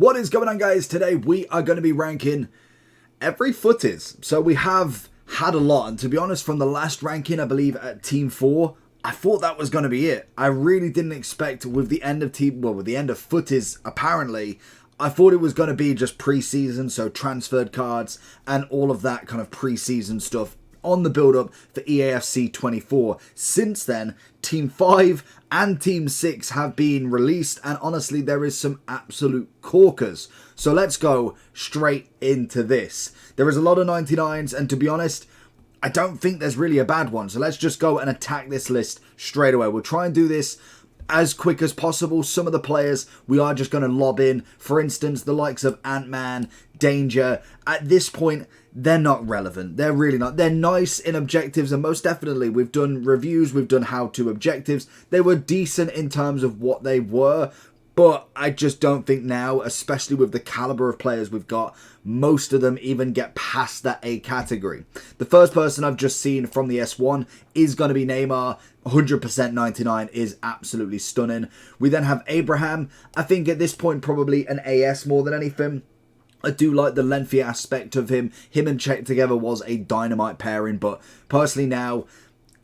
What is going on, guys? Today we are going to be ranking every Futties. So we have had a lot, and to be honest, from the last ranking, I believe at Team 4, I thought that was going to be it. I really didn't expect with the end of Futties, apparently, I thought it was going to be just pre-season, so transferred cards and all of that kind of pre-season stuff on the build-up for EAFC 24. Since then, Team 5 and Team 6 have been released, and honestly, there is some absolute corkers. So let's go straight into this. There is a lot of 99s, and to be honest, I don't think there's really a bad one. So let's just go and attack this list straight away. We'll try and do this as quick as possible. Some of the players we are just going to lob in. For instance, the likes of Ant-Man, Danger. At this point, they're not relevant. They're really not. They're nice in objectives, and most definitely we've done reviews, we've done how-to objectives. They were decent in terms of what they were, but I just don't think now, especially with the caliber of players we've got, most of them even get past that A category. The first person I've just seen from the S1 is going to be Neymar. 100% 99 is absolutely stunning. We then have Abraham. I think at this point probably an AS more than anything. I do like the lengthy aspect of him. Him and Czech together was a dynamite pairing, but personally now,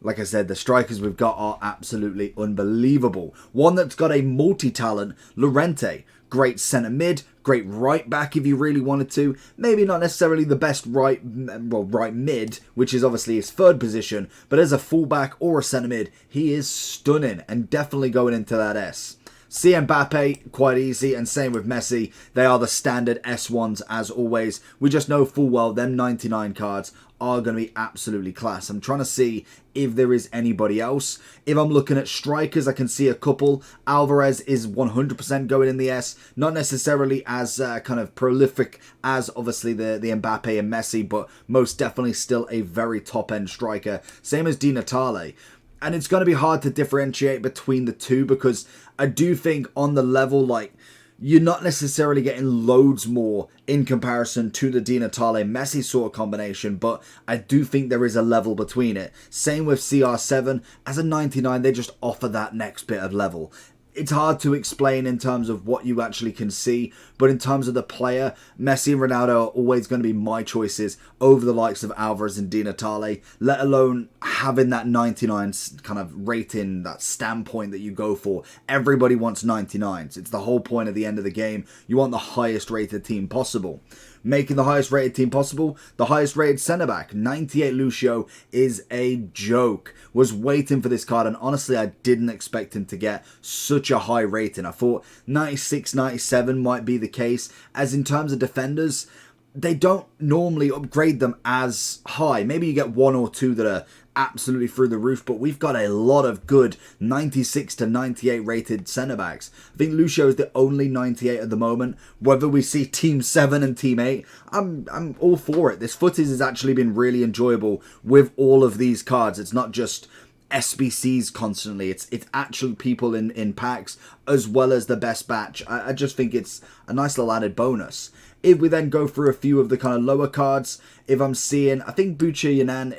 like I said, the strikers we've got are absolutely unbelievable. One that's got a multi-talent, Llorente. Great centre mid, great right back if you really wanted to. Maybe not necessarily the best right mid, which is obviously his third position, but as a fullback or a centre mid, he is stunning and definitely going into that S. See Mbappe, quite easy, and same with Messi. They are the standard S1s as always. We just know full well them 99 cards are going to be absolutely class. I'm trying to see if there is anybody else. If I'm looking at strikers, I can see a couple. Alvarez is 100% going in the S. Not necessarily as kind of prolific as obviously the Mbappe and Messi, but most definitely still a very top-end striker. Same as Di Natale. And it's going to be hard to differentiate between the two because I do think on the level, like, you're not necessarily getting loads more in comparison to the Di Natale Messi sort of combination, but I do think there is a level between it. Same with CR7. As a 99, they just offer that next bit of level. It's hard to explain in terms of what you actually can see, but in terms of the player, Messi and Ronaldo are always going to be my choices over the likes of Alvarez and Di Natale, let alone having that 99 kind of rating, that standpoint that you go for. Everybody wants 99s. It's the whole point at the end of the game. You want the highest rated team possible. Making the highest rated team possible, the highest rated centre-back, 98 Lucio, is a joke. Was waiting for this card, and honestly I didn't expect him to get such a high rating. I thought 96, 97 might be the case, as in terms of defenders, they don't normally upgrade them as high. Maybe you get one or two that are absolutely through the roof, but we've got a lot of good 96 to 98 rated centre-backs. I think Lucio is the only 98 at the moment. Whether we see Team 7 and Team 8, I'm all for it. This Futties has actually been really enjoyable with all of these cards. It's not just SBCs constantly. It's actual people in packs as well as the best batch. I just think it's a nice little added bonus. If we then go through a few of the kind of lower cards, if I'm seeing, I think Bucha Yanan,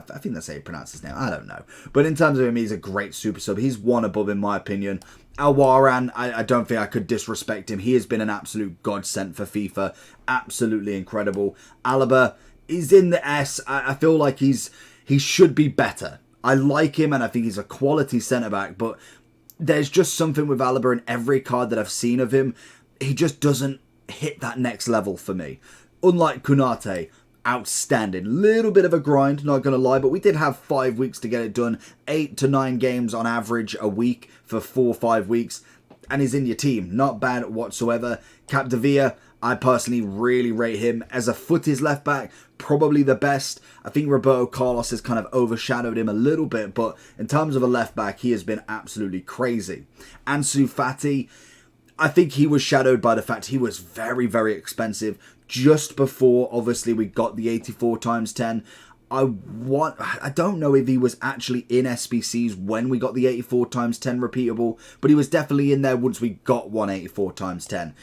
I think that's how you pronounce his name. I don't know. But in terms of him, he's a great super sub. He's one above in my opinion. Alwaran, I don't think I could disrespect him. He has been an absolute godsend for FIFA. Absolutely incredible. Alaba is in the S. I feel like he should be better. I like him and I think he's a quality centre-back, but there's just something with Alaba in every card that I've seen of him. He just doesn't hit that next level for me. Unlike Kunate, outstanding. Little bit of a grind, not going to lie, but we did have 5 weeks to get it done. 8 to 9 games on average a week for 4 or 5 weeks, and he's in your team. Not bad whatsoever. Capdevia, I personally really rate him as a Futties left back, probably the best. I think Roberto Carlos has kind of overshadowed him a little bit, but in terms of a left back, he has been absolutely crazy. Ansu Fati, I think he was shadowed by the fact he was very, very expensive just before, obviously, we got the 84 times 10. I don't know if he was actually in SBCs when we got the 84 times 10 repeatable, but he was definitely in there once we got 184 times 10.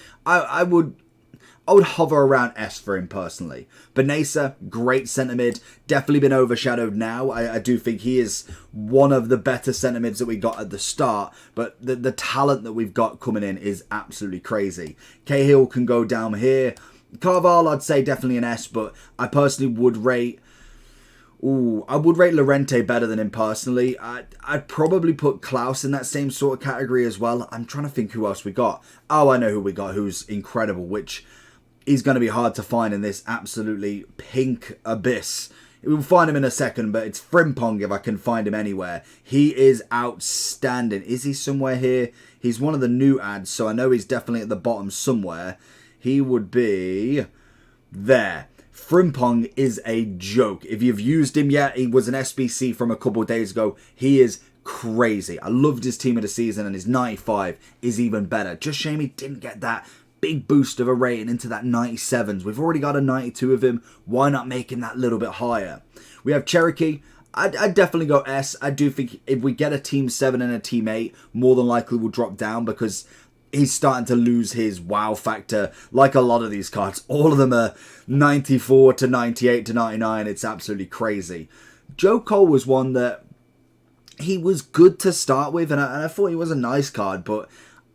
I would hover around S for him personally. Benesa, great centre mid, definitely been overshadowed now. I do think he is one of the better centre mids that we got at the start, but the talent that we've got coming in is absolutely crazy. Cahill can go down here. Carval, I'd say definitely an S, but I personally would rate... I would rate Llorente better than him personally. I'd probably put Klaus in that same sort of category as well. I'm trying to think who else we got. Oh, I know who we got, who's incredible, which is going to be hard to find in this absolutely pink abyss. We'll find him in a second, but it's Frimpong if I can find him anywhere. He is outstanding. Is he somewhere here? He's one of the new ads, so I know he's definitely at the bottom somewhere. He would be there. Frimpong is a joke. If you've used him yet, he was an SBC from a couple of days ago. He is crazy. I loved his team of the season, and his 95 is even better. Just shame he didn't get that big boost of a rating into that 97s. We've already got a 92 of him. Why not make him that little bit higher? We have Cherokee. I'd definitely go S. I do think if we get a team 7 and a team 8, more than likely we'll drop down because he's starting to lose his wow factor like a lot of these cards. All of them are 94 to 98 to 99. It's absolutely crazy. Joe Cole was one that he was good to start with, and I thought he was a nice card, but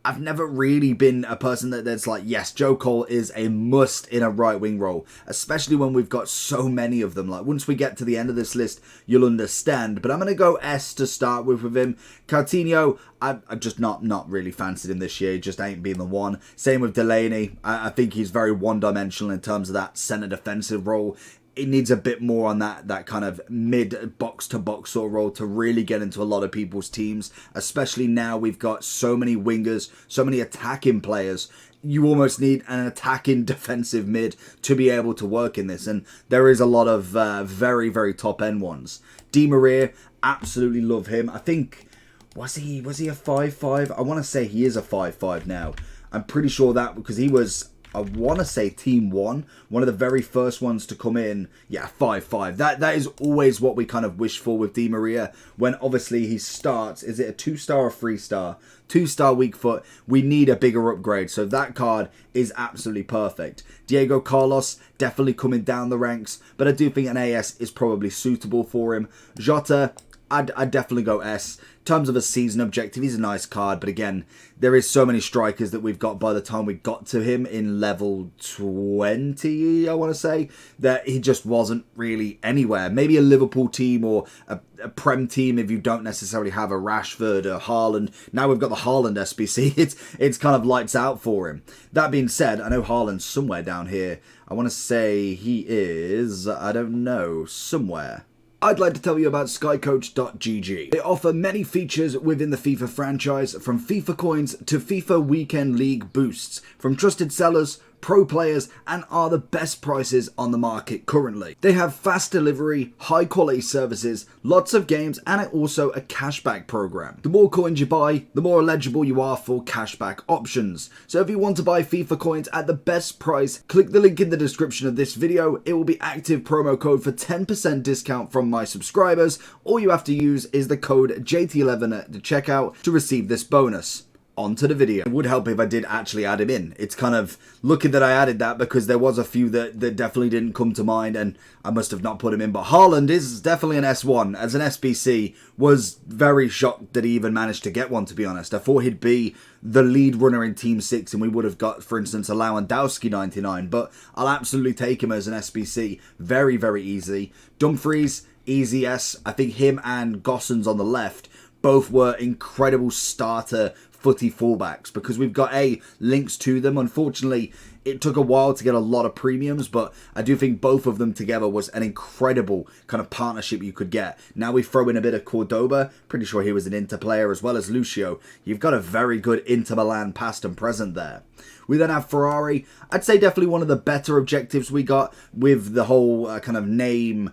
I've never really been a person that's like, yes, Joe Cole is a must in a right wing role, especially when we've got so many of them. Like, once we get to the end of this list, you'll understand. But I'm going to go S to start with him. Coutinho, I'm just not really fancied him this year. He just ain't been the one. Same with Delaney. I think he's very one-dimensional in terms of that centre defensive role. It needs a bit more on that kind of mid box-to-box sort of role to really get into a lot of people's teams, especially now we've got so many wingers, so many attacking players. You almost need an attacking defensive mid to be able to work in this, and there is a lot of very, very top-end ones. Di Maria, absolutely love him. I think, was he a 5-5? I want to say he is a 5-5 now. I'm pretty sure that because he was... I want to say Team 1, one of the very first ones to come in. Yeah, 5-5. That is always what we kind of wish for with Di Maria. When obviously he starts, is it a 2-star or 3-star? 2-star weak foot. We need a bigger upgrade. So that card is absolutely perfect. Diego Carlos, definitely coming down the ranks. But I do think an AS is probably suitable for him. Jota, I'd definitely go S. In terms of a season objective, he's a nice card, but again, there is so many strikers that we've got by the time we got to him in level 20, I want to say, that he just wasn't really anywhere. Maybe a Liverpool team or a Prem team if you don't necessarily have a Rashford or Haaland. Now we've got the Haaland SBC, it's kind of lights out for him. That being said, I know Haaland's somewhere down here. I want to say he is, I don't know, somewhere. I'd like to tell you about skycoach.gg. They offer many features within the FIFA franchise, from FIFA coins to FIFA Weekend League boosts, from trusted sellers, pro players, and are the best prices on the market currently. They have fast delivery, high quality services, lots of games, and also a cashback program. The more coins you buy, the more eligible you are for cashback options. So if you want to buy FIFA coins at the best price, click the link in the description of this video. It will be active promo code for 10% discount from my subscribers. All you have to use is the code JT11 at the checkout to receive this bonus. On to the video. It would help if I did actually add him in. It's kind of lucky that I added that because there was a few that definitely didn't come to mind and I must have not put him in. But Haaland is definitely an S1. As an SBC, was very shocked that he even managed to get one, to be honest. I thought he'd be the lead runner in Team 6 and we would have got, for instance, a Lewandowski 99. But I'll absolutely take him as an SBC. Very, very easy. Dumfries, easy S. I think him and Gossens on the left both were incredible starter footy fullbacks because we've got links to them. Unfortunately, it took a while to get a lot of premiums, but I do think both of them together was an incredible kind of partnership you could get. Now we throw in a bit of Cordoba, pretty sure he was an Inter player, as well as Lucio. You've got a very good Inter Milan past and present there. We then have Ferrari. I'd say definitely one of the better objectives we got with the whole kind of name.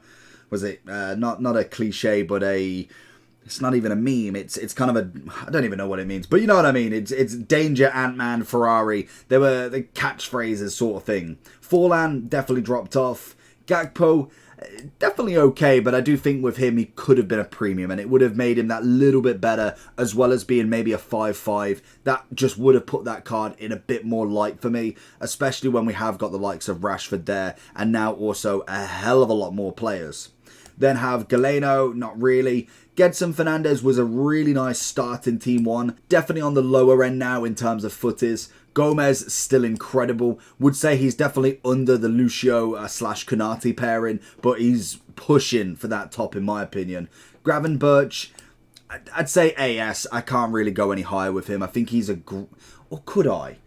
Was it not a cliche, but a... It's not even a meme. It's kind of a... I don't even know what it means. But you know what I mean. It's Danger, Ant-Man, Ferrari. They were the catchphrases sort of thing. Forlan definitely dropped off. Gakpo, Definitely okay, but I do think with him he could have been a premium and it would have made him that little bit better, as well as being maybe a 5-5. That just would have put that card in a bit more light for me, especially when we have got the likes of Rashford there and now also a hell of a lot more players. Then have Galeno, not really. Gedson Fernandez was a really nice start in Team 1. Definitely on the lower end now in terms of Futties. Gomez, still incredible. Would say he's definitely under the Lucio slash Konate pairing, but he's pushing for that top in my opinion. Graven Birch, I'd say AS. I can't really go any higher with him. I think he's or could I?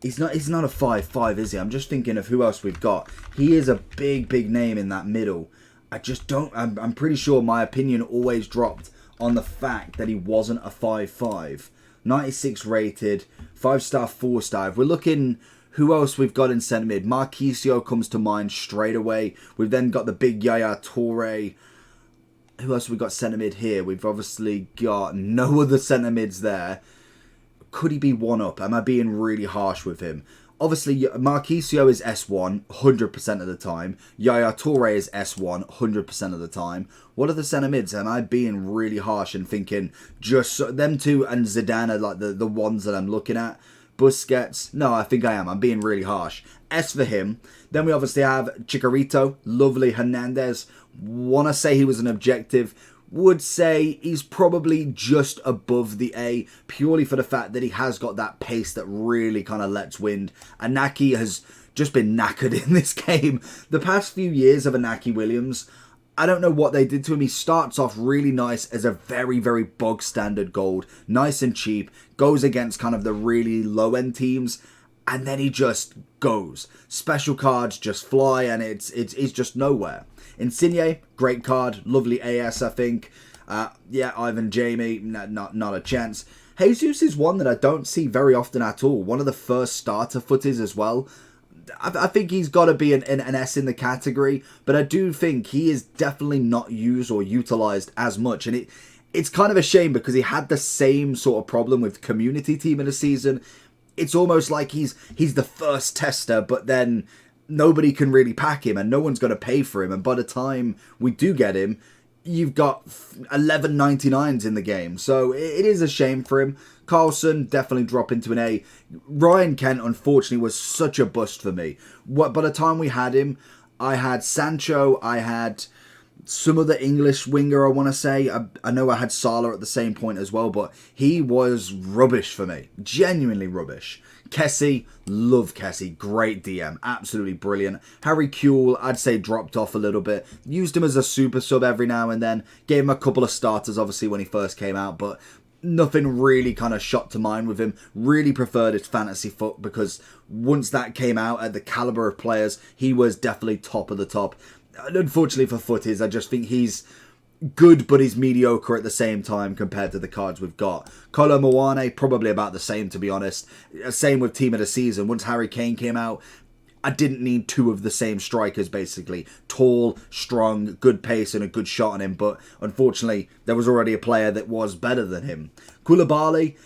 He's not a 5-5, is he? I'm just thinking of who else we've got. He is a big name in that middle. I just don't... I'm pretty sure my opinion always dropped on the fact that he wasn't a 5-5. 96 rated, 5-star, 4-star. If we're looking who else we've got in centre mid, Marquisio comes to mind straight away. We've then got the big Yaya Toure. Who else have we got centre mid here? We've obviously got no other centre mids there. Could he be one up? Am I being really harsh with him? Obviously, Marquisio is S1 100% of the time. Yaya Toure is S1 100% of the time. What are the centre mids? Am I being really harsh and thinking just them two and Zidane are like the ones that I'm looking at? Busquets? No, I think I am. I'm being really harsh. S for him. Then we obviously have Chicharito. Lovely Hernandez. Want to say he was an objective. Would say he's probably just above the A, purely for the fact that he has got that pace that really kind of lets wind. Inaki has just been knackered in this game. The past few years of Inaki Williams, I don't know what they did to him. He starts off really nice as a very bog standard gold. Nice and cheap. Goes against kind of the really low end teams. And then he just goes. Special cards just fly and it's just nowhere. Insigne, great card. Lovely AS, I think. Yeah, Ivan Jamie, not a chance. Jesus is one that I don't see very often at all. One of the first starter footies as well. I think he's got to be an S in the category. But I do think he is definitely not used or utilised as much. And it's kind of a shame because he had the same sort of problem with community team in the season. It's almost like he's the first tester, but then nobody can really pack him and no one's going to pay for him. And by the time we do get him, you've got 11.99s in the game. So it is a shame for him. Carlson, definitely drop into an A. Ryan Kent, unfortunately, was such a bust for me. By the time we had him, I had Sancho, I had some other English winger, I want to say. I know I had Salah at the same point as well, but he was rubbish for me. Genuinely rubbish. Kessie, love Kessie. Great DM. Absolutely brilliant. Harry Kewell, I'd say dropped off a little bit. Used him as a super sub every now and then. Gave him a couple of starters, obviously, when he first came out, but nothing really kind of shot to mind with him. Really preferred his fantasy foot because once that came out at the caliber of players, he was definitely top of the top. Unfortunately for Futties, I just think he's good, but he's mediocre at the same time compared to the cards we've got. Kolo Muane, probably about the same, to be honest. Same with Team of the Season. Once Harry Kane came out, I didn't need two of the same strikers, basically. Tall, strong, good pace, and a good shot on him, but unfortunately, there was already a player that was better than him. Koulibaly,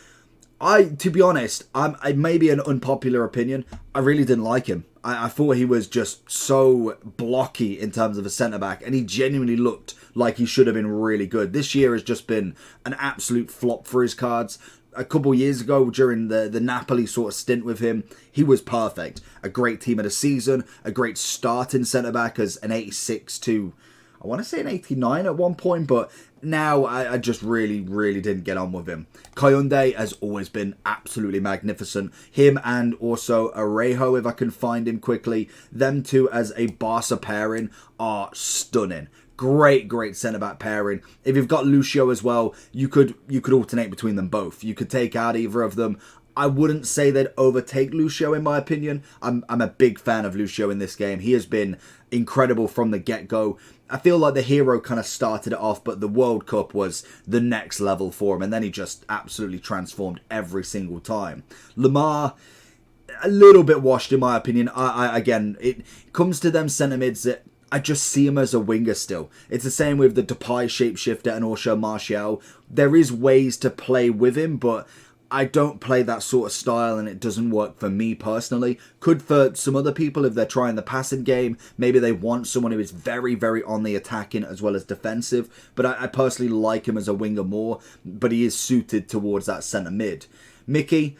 to be honest, I may be an unpopular opinion. I really didn't like him. I thought he was just so blocky in terms of a centre-back, and he genuinely looked like he should have been really good. This year has just been an absolute flop for his cards. A couple years ago, during the Napoli sort of stint with him, he was perfect. A great team of the season, a great starting centre-back as an 86 to, I want to say an 89 at one point, but now I just really didn't get on with him. Koyunde has always been absolutely magnificent. Him and also Arejo, if I can find him quickly. Them two as a Barca pairing are stunning. Great centre-back pairing. If you've got Lucio as well, you could alternate between them both. You could take out either of them. I wouldn't say they'd overtake Lucio in my opinion. I'm a big fan of Lucio in this game. He has been incredible from the get-go. I feel like the hero kind of started it off, but the World Cup was the next level for him, and then he just absolutely transformed every single time. Lamar, a little bit washed in my opinion. Again, it comes to them centre mids that I just see him as a winger still. It's the same with the Depay shapeshifter and also Martial. There is ways to play with him, but I don't play that sort of style and it doesn't work for me personally. Could for some other people if they're trying the passing game. Maybe they want someone who is very, very on the attacking as well as defensive. But I personally like him as a winger more. But he is suited towards that centre mid. Mickey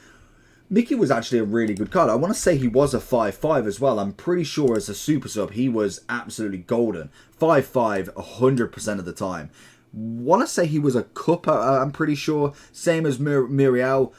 was actually a really good card. I want to say he was a 5-5 as well. I'm pretty sure as a super sub he was absolutely golden. 5-5 100% of the time. Want to say he was a cup, I'm pretty sure. Same as Muriel.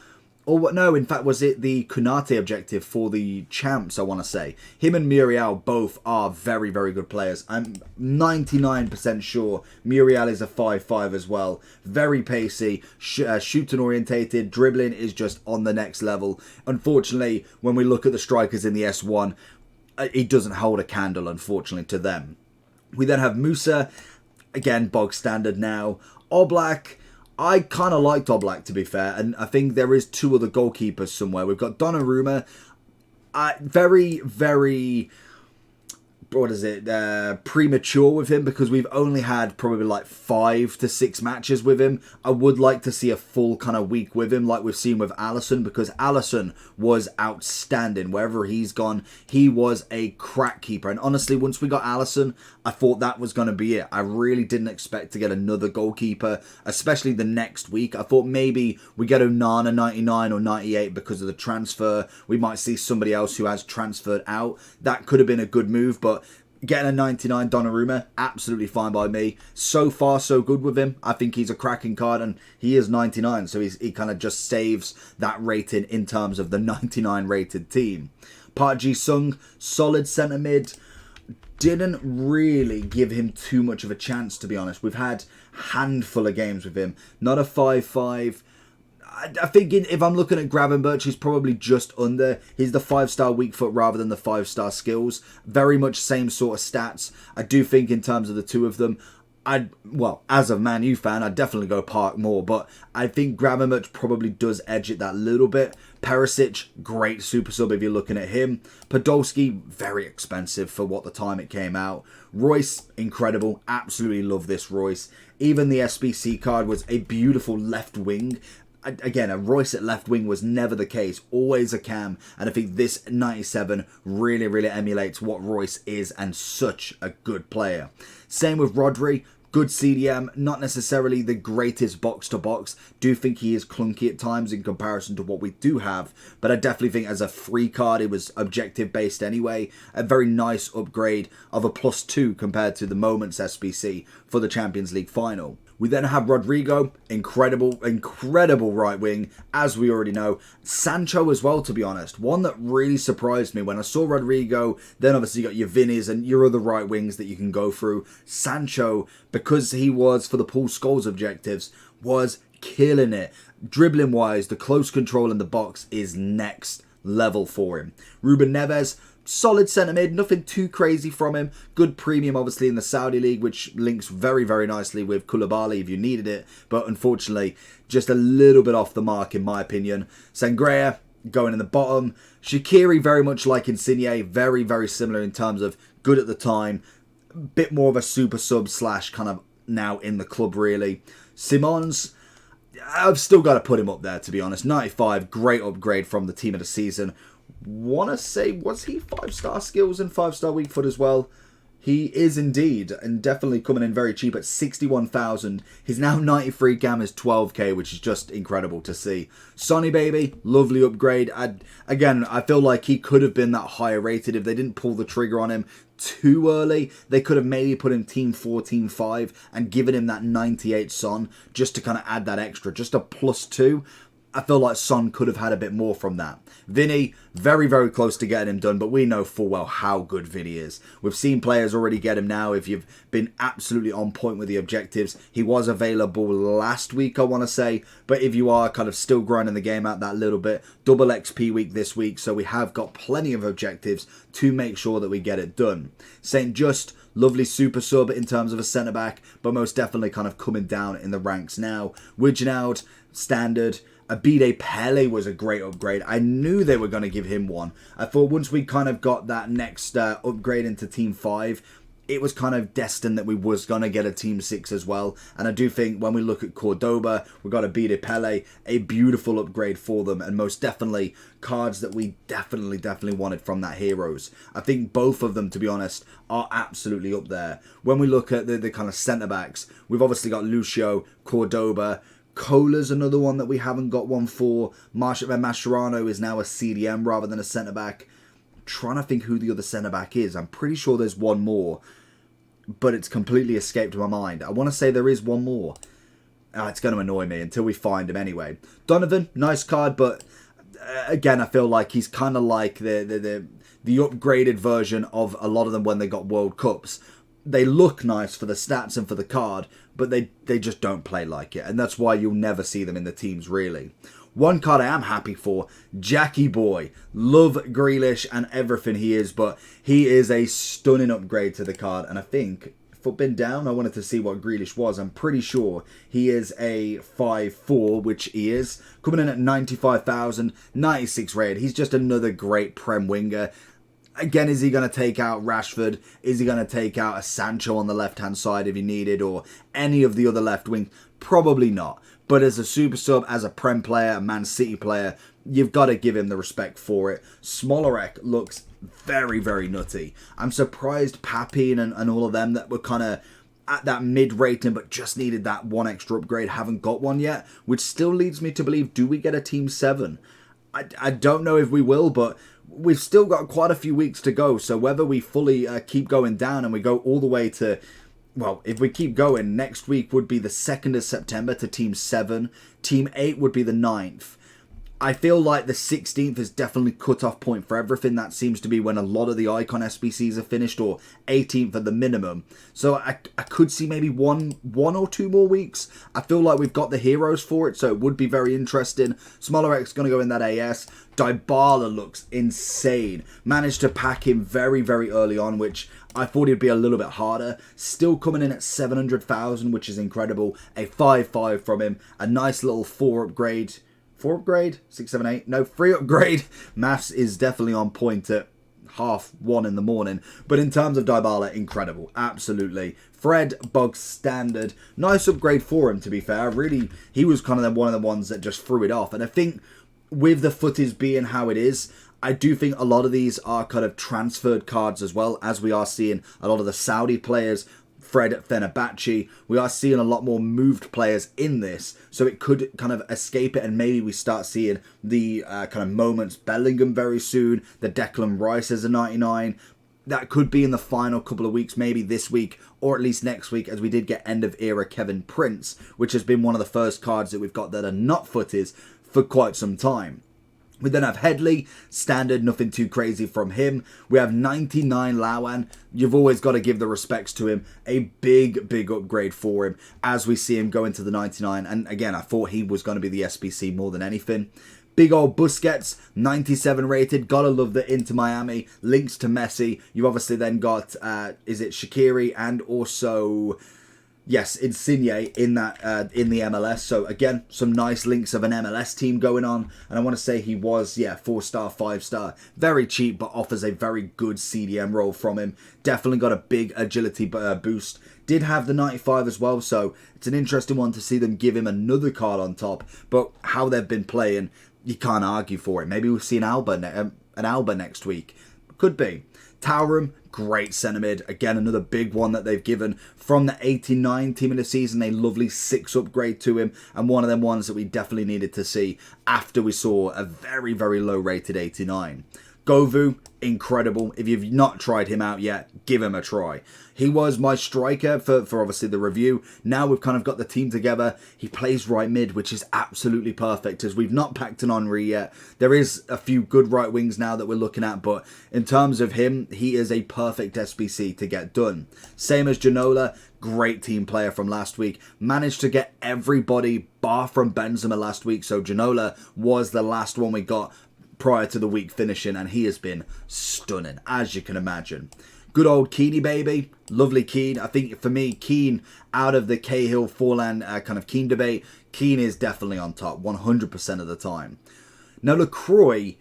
Or what? No, in fact, was it the Kunate objective for the champs, I want to say. Him and Muriel both are very, very good players. I'm 99% sure Muriel is a 5-5 as well. Very pacey, shooting orientated, dribbling is just on the next level. Unfortunately, when we look at the strikers in the S1, he doesn't hold a candle, unfortunately, to them. We then have Musa. Again, bog standard now. Oblak, I kind of liked Oblak, to be fair. And I think there is two other goalkeepers somewhere. We've got Donnarumma. Very, very... What is it? Premature with him because we've only had probably like 5 to 6 matches with him. I would like to see a full kind of week with him like we've seen with Alisson, because Alisson was outstanding. Wherever he's gone, he was a crack keeper. And honestly, once we got Alisson, I thought that was going to be it. I really didn't expect to get another goalkeeper, especially the next week. I thought maybe we get Onana 99 or 98 because of the transfer. We might see somebody else who has transferred out. That could have been a good move, but getting a 99 Donnarumma, absolutely fine by me. So far, so good with him. I think he's a cracking card, and he is 99, so he kind of just saves that rating in terms of the 99 rated team. Park Ji-sung, solid centre mid. Didn't really give him too much of a chance, to be honest. We've had a handful of games with him. Not a 5-5. I think if I'm looking at Gravenberch, he's probably just under. He's the 5-star weak foot rather than the 5-star skills. Very much same sort of stats. I do think in terms of the two of them, as a Man U fan, I'd definitely go Park more, but I think Gravenberch probably does edge it that little bit. Perisic, great super sub if you're looking at him. Podolski, very expensive for what the time it came out. Royce, incredible. Absolutely love this Royce. Even the SBC card was a beautiful left wing. Again, a Royce at left wing was never the case. Always a cam. And I think this 97 really, really emulates what Royce is, and such a good player. Same with Rodri. Good CDM, not necessarily the greatest box-to-box. Do think he is clunky at times in comparison to what we do have. But I definitely think as a free card, it was objective-based anyway. A very nice upgrade of a +2 compared to the Moments SBC for the Champions League final. We then have Rodrigo, incredible right wing, as we already know. Sancho as well, to be honest. One that really surprised me when I saw Rodrigo. Then obviously you got your Vinnies and your other right wings that you can go through. Sancho, because he was for the Paul Scholes objectives, was killing it. Dribbling wise, the close control in the box is next level for him. Ruben Neves, solid centre mid, nothing too crazy from him. Good premium, obviously, in the Saudi League, which links very, very nicely with Koulibaly if you needed it. But unfortunately, just a little bit off the mark, in my opinion. Sangria going in the bottom. Shaqiri, very much like Insigne, very, very similar in terms of good at the time. Bit more of a super sub / kind of now in the club, really. Simons, I've still got to put him up there, to be honest. 95, great upgrade from the team of the season. Want to say, was he 5-star skills and 5-star weak foot as well? He is indeed, and definitely coming in very cheap at 61,000. He's now 93 gam is 12k, which is just incredible to see. Sonny Baby, lovely upgrade. I feel like he could have been that higher rated if they didn't pull the trigger on him too early. They could have maybe put him team 4, team 5 and given him that 98 Son just to kind of add that extra, just a +2. I feel like Son could have had a bit more from that. Vinny, very, very close to getting him done, but we know full well how good Vinny is. We've seen players already get him now if you've been absolutely on point with the objectives. He was available last week, I want to say, but if you are kind of still grinding the game out that little bit, double XP week this week, so we have got plenty of objectives to make sure that we get it done. St. Just, lovely super sub in terms of a centre-back, but most definitely kind of coming down in the ranks now. Wijnaldum, standard. Abide Pele was a great upgrade. I knew they were going to give him one. I thought once we kind of got that next upgrade into Team 5, it was kind of destined that we was going to get a Team 6 as well. And I do think when we look at Cordoba, we've got a Bide Pele, a beautiful upgrade for them, and most definitely cards that we definitely wanted from that Heroes. I think both of them, to be honest, are absolutely up there. When we look at the kind of centre-backs, we've obviously got Lucio, Cordoba, Cola's another one that we haven't got one for. Mascherano is now a CDM rather than a centre-back. Trying to think who the other centre-back is. I'm pretty sure there's one more, but it's completely escaped my mind. I want to say there is one more. It's going to annoy me until we find him anyway. Donovan, nice card, but again, I feel like he's kind of like the upgraded version of a lot of them when they got World Cups. They look nice for the stats and for the card, but they just don't play like it, and that's why you'll never see them in the teams, really. One card I am happy for, Jackie Boy. Love Grealish and everything he is, but he is a stunning upgrade to the card. And I think, footbin down, I wanted to see what Grealish was. I'm pretty sure he is a 5'4", which he is. Coming in at 95,000, 96 rated. He's just another great Prem winger. Again, is he going to take out Rashford? Is he going to take out a Sancho on the left-hand side if he needed, or any of the other left wing? Probably not. But as a super sub, as a Prem player, a Man City player, you've got to give him the respect for it. Smolarek looks very nutty. I'm surprised Papin and all of them that were kind of at that mid-rating but just needed that one extra upgrade haven't got one yet, which still leads me to believe, do we get a Team 7? I don't know if we will, but we've still got quite a few weeks to go, so whether we fully keep going down and we go all the way to... Well, if we keep going, next week would be the 2nd of September to Team 7. Team 8 would be the 9th. I feel like the 16th is definitely cut-off point for everything. That seems to be when a lot of the Icon SBCs are finished, or 18th at the minimum. So I could see maybe one or two more weeks. I feel like we've got the heroes for it, so it would be very interesting. Smolerek's going to go in that AS. Dybala looks insane. Managed to pack him very early on, which I thought it'd be a little bit harder. Still coming in at 700,000, which is incredible. A 5-5 from him. A nice little 4 upgrade. 4 upgrade? 6, 7, 8? No, 3 upgrade. Maths is definitely on point at 1:30 in the morning. But in terms of Dybala, incredible. Absolutely. Fred, bog standard. Nice upgrade for him, to be fair. Really, he was kind of one of the ones that just threw it off. And I think with the Futties being how it is, I do think a lot of these are kind of transferred cards as well, as we are seeing a lot of the Saudi players. Fred at Fenerbahce, we are seeing a lot more moved players in this, so it could kind of escape it, and maybe we start seeing the kind of moments Bellingham very soon, the Declan Rice as a 99. That could be in the final couple of weeks, maybe this week, or at least next week, as we did get end of era Kevin Prince, which has been one of the first cards that we've got that are not Futties for quite some time. We then have Headley, standard, nothing too crazy from him. We have 99 Lawan. You've always got to give the respects to him. A big upgrade for him as we see him go into the 99. And again, I thought he was going to be the SBC more than anything. Big old Busquets, 97 rated. Gotta love the Inter Miami. Links to Messi. You obviously then got, is it Shaqiri and also... Yes, Insigne in that in the MLS. So again, some nice links of an MLS team going on. And I want to say he was, 4-star, 5-star. Very cheap, but offers a very good CDM role from him. Definitely got a big agility boost. Did have the 95 as well, so it's an interesting one to see them give him another card on top. But how they've been playing, you can't argue for it. Maybe we'll see an Alba next week. Could be. Taurum, great centre mid. Again, another big one that they've given from the 89 team of the season. A lovely 6 upgrade to him, and one of them ones that we definitely needed to see after we saw a very low rated 89. Govu, incredible. If you've not tried him out yet, give him a try. He was my striker for obviously the review. Now we've kind of got the team together. He plays right mid, which is absolutely perfect, as we've not packed an Henry yet. There is a few good right wings now that we're looking at, but in terms of him, he is a perfect SBC to get done. Same as Ginola, great team player from last week. Managed to get everybody bar from Benzema last week, so Ginola was the last one we got prior to the week finishing, and he has been stunning, as you can imagine. Good old Keane baby, lovely Keane. I think for me, Keane, out of the Cahill, Forlan kind of Keane debate, Keane is definitely on top 100% of the time. Now LaCroix,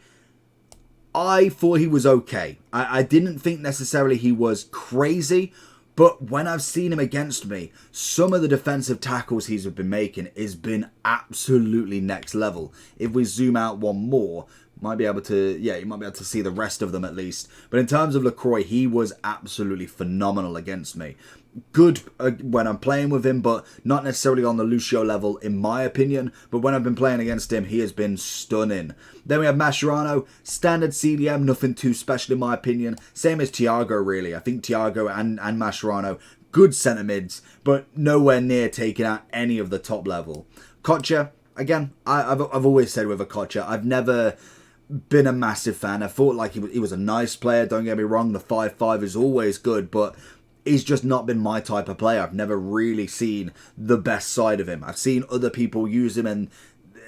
I thought he was okay. I didn't think necessarily he was crazy, But when I've seen him against me, some of the defensive tackles he's been making has been absolutely next level. If we zoom out one more, might be able to, yeah, you might be able to see the rest of them at least. But in terms of LaCroix, he was absolutely phenomenal against me. Good when I'm playing with him, but not necessarily on the Lucio level, in my opinion. But when I've been playing against him, he has been stunning. Then we have Mascherano, standard CDM, nothing too special in my opinion. Same as Thiago, really. I think Thiago and Mascherano, good centre mids, but nowhere near taking out any of the top level. Kocha, again, I've always said with a Kocha, I've never been a massive fan. I thought like he was a nice player, don't get me wrong. The 5-5 is always good, but he's just not been my type of player. I've never really seen the best side of him. I've seen other people use him and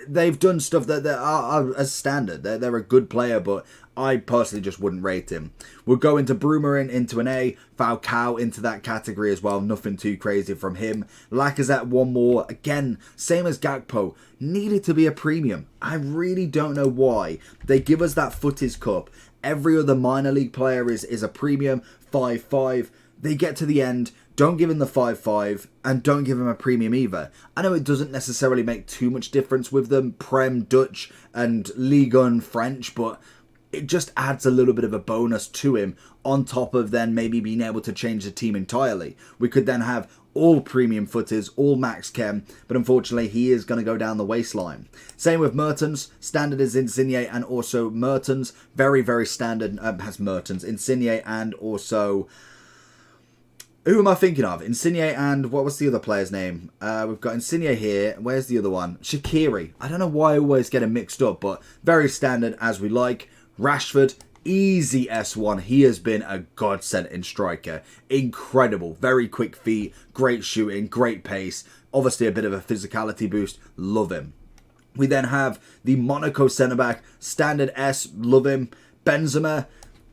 they've done stuff that are as standard. They're a good player, but I personally just wouldn't rate him. We'll go into Brumer into an A, Falcao into that category as well. Nothing too crazy from him. Lacazette, one more. Again, same as Gakpo. Needed to be a premium. I really don't know why. They give us that Futties Cup. Every other minor league player is a premium, 5-5. They get to the end, don't give him the 5-5, and don't give him a premium either. I know it doesn't necessarily make too much difference with them, Prem, Dutch, and Ligue 1 French, but it just adds a little bit of a bonus to him, on top of then maybe being able to change the team entirely. We could then have all premium Futties, all max chem, but unfortunately he is going to go down the waistline. Same with Mertens, standard is Insigne and also Mertens, very, very standard has Mertens, Insigne and also... Who am I thinking of? Insigne and what was the other player's name? We've got Insigne here. Where's the other one? Shaqiri. I don't know why I always get them mixed up, but very standard as we like. Rashford, easy S1. He has been a godsend in striker. Incredible. Very quick feet, great shooting, great pace. Obviously a bit of a physicality boost. Love him. We then have the Monaco centre-back, standard S. Love him. Benzema.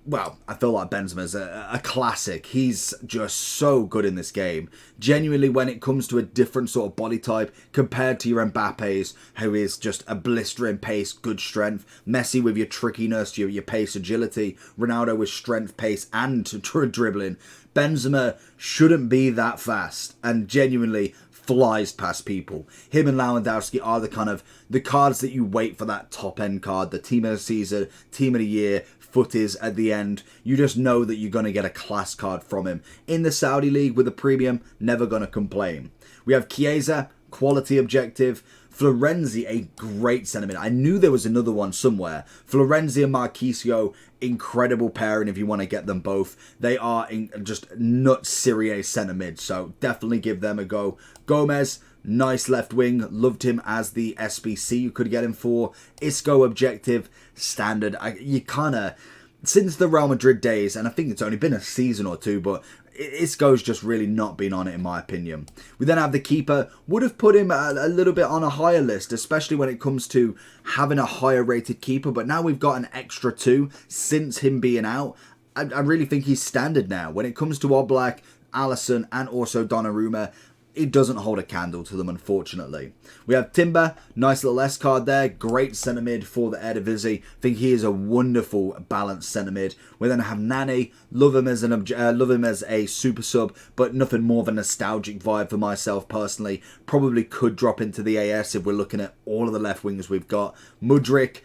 Well, I feel like Benzema's a classic. He's just so good in this game. Genuinely, when it comes to a different sort of body type compared to your Mbappe's, who is just a blistering pace, good strength. Messi with your trickiness, your pace, agility. Ronaldo with strength, pace, and dribbling. Benzema shouldn't be that fast, and genuinely flies past people. Him and Lewandowski are the cards that you wait for, that top end card, the team of the season, team of the year, Futties at the end. You just know that you're going to get a class card from him. In the Saudi League with a premium, never going to complain. We have Chiesa, quality objective. Florenzi, a great centre-mid. I knew there was another one somewhere. Florenzi and Marquisio, incredible pairing if you want to get them both. They are just nuts Serie A centre-mid, so definitely give them a go. Gomez, nice left wing. Loved him as the SBC you could get him for. Isco objective, standard. You kind of, since the Real Madrid days, and I think it's only been a season or two, but Isco's just really not been on it in my opinion. We then have the keeper. Would have put him a little bit on a higher list, especially when it comes to having a higher rated keeper, but now we've got an extra 2 since him being out. I really think he's standard now. When it comes to Oblak, Alisson and also Donnarumma, it doesn't hold a candle to them, unfortunately. We have Timber, nice little S card there, great centre mid for the Eredivisie. I think he is a wonderful balanced centre mid. We then have Nani, love him as a super sub, but nothing more of a nostalgic vibe for myself personally. Probably could drop into the AS if we're looking at all of the left wings we've got. Mudryk,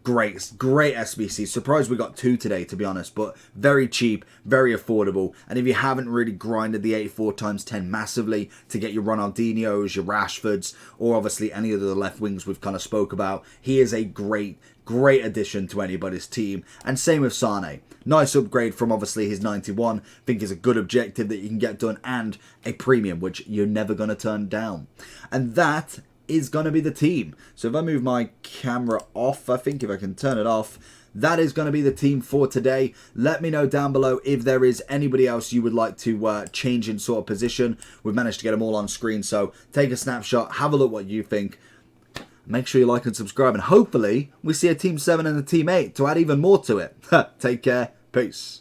great SBC. Surprised we got 2 today, to be honest, but very cheap, very affordable. And if you haven't really grinded the 84x10 massively to get your Ronaldinhos, your Rashfords, or obviously any of the left wings we've kind of spoke about, he is a great addition to anybody's team. And same with Sane. Nice upgrade from obviously his 91. I think is a good objective that you can get done, and a premium, which you're never going to turn down. And that is going to be the team. So if I move my camera off, I think if I can turn it off, that is going to be the team for today. Let me know down below if there is anybody else you would like to change in sort of position. We've managed to get them all on screen, so take a snapshot, have a look what you think. Make sure you like and subscribe, and hopefully we see a Team 7 and a Team 8 to add even more to it. Take care. Peace.